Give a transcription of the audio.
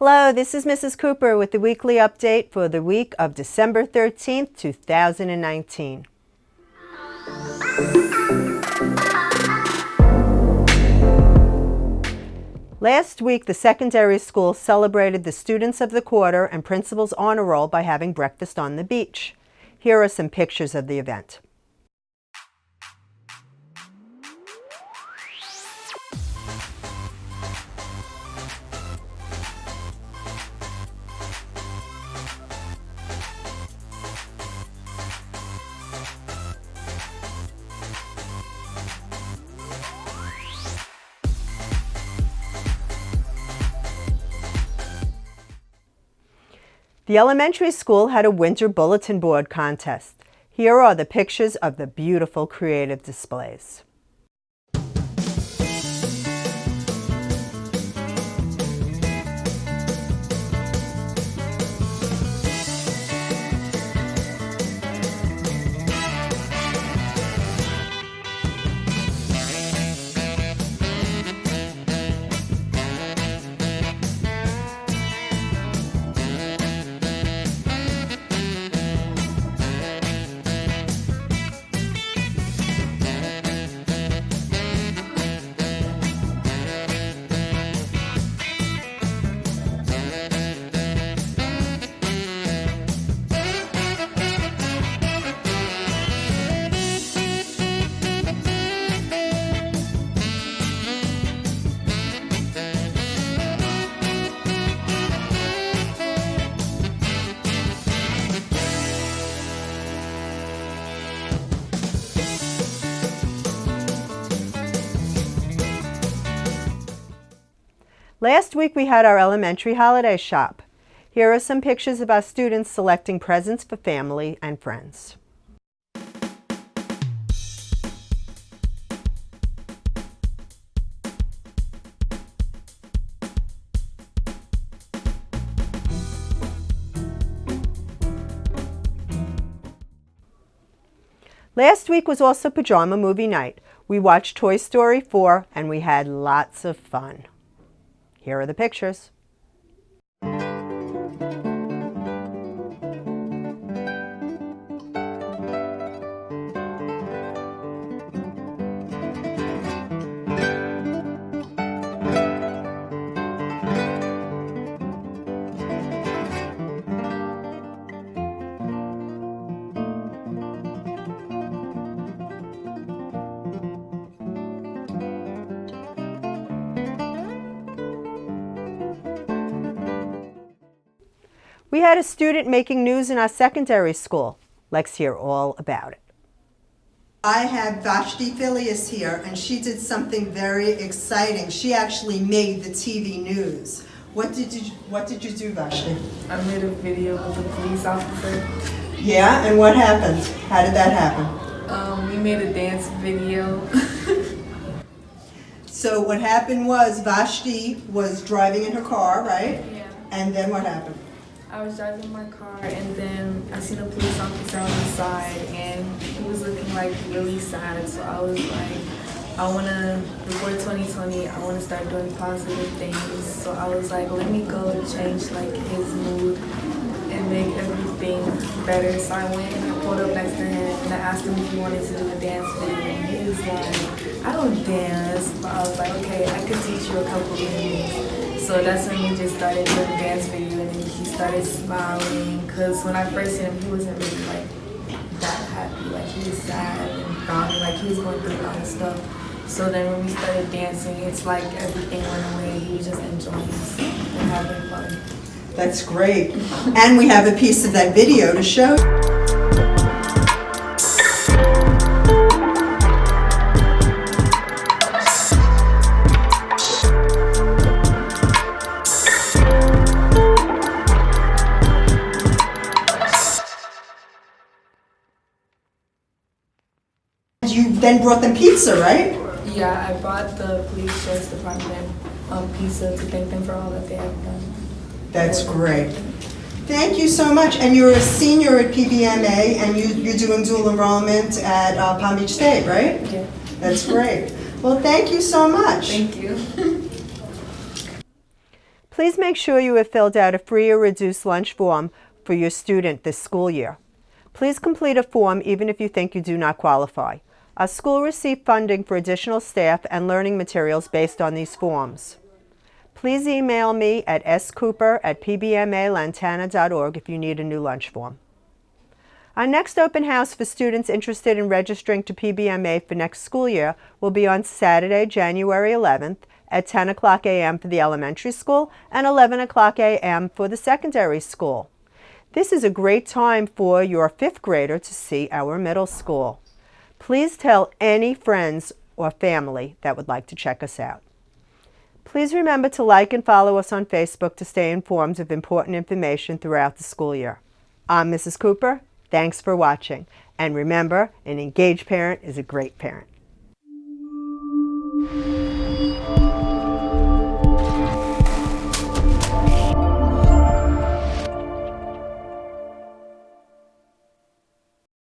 Hello, this is Mrs. Cooper with the weekly update for the week of December 13th, 2019. Last week, the secondary school celebrated the Students of the Quarter and Principal's Honor Roll by having breakfast on the beach. Here are some pictures of the event. The elementary school had a winter bulletin board contest. Here are the pictures of the beautiful creative displays. Last week we had our elementary holiday shop. Here are some pictures of our students selecting presents for family and friends. Last week was also Pajama movie night. We watched Toy Story 4 and we had lots of fun. Here are the pictures. We had a student making news in our secondary school. Let's hear all about it. I have Vashti Phileas here, and she did something very exciting. She actually made the TV news. What did you do, Vashti? I made a video with a police officer. Yeah, and what happened? How did that happen? We made a dance video. So what happened was Vashti was driving in her car, right? Yeah. And then what happened? I was driving my car and then I seen a police officer on the side and he was looking like really sad. So I was like, before 2020, I want to start doing positive things. So I was like, let me go change like his mood and make everything better. So I went and I pulled up next to him and I asked him if he wanted to do a dance video. And he was like, I don't dance. But I was like, okay, I could teach you a couple of moves. So that's when we just started doing a dance video and then he started smiling. Cause when I first seen him, he wasn't really like that happy. Like he was sad and frowning, like he was going through a lot of stuff. So then when we started dancing, it's like everything went away. He was just enjoying himself and having fun. That's great. And we have a piece of that video to show. You then brought them pizza, right? Yeah, I brought the police sheriff's department pizza to thank them for all that they have done. That's great. Thank you so much. And you're a senior at PBMA, and you're doing dual enrollment at Palm Beach State, right? Yeah. That's great. Well, thank you so much. Thank you. Please make sure you have filled out a free or reduced lunch form for your student this school year. Please complete a form even if you think you do not qualify. Our school received funding for additional staff and learning materials based on these forms. Please email me at scooper@pbmalantana.org if you need a new lunch form. Our next open house for students interested in registering to PBMA for next school year will be on Saturday, January 11th at 10 o'clock a.m. for the elementary school and 11 o'clock a.m. for the secondary school. This is a great time for your fifth grader to see our middle school. Please tell any friends or family that would like to check us out. Please remember to like and follow us on Facebook to stay informed of important information throughout the school year. I'm Mrs. Cooper. Thanks for watching. And remember, an engaged parent is a great parent.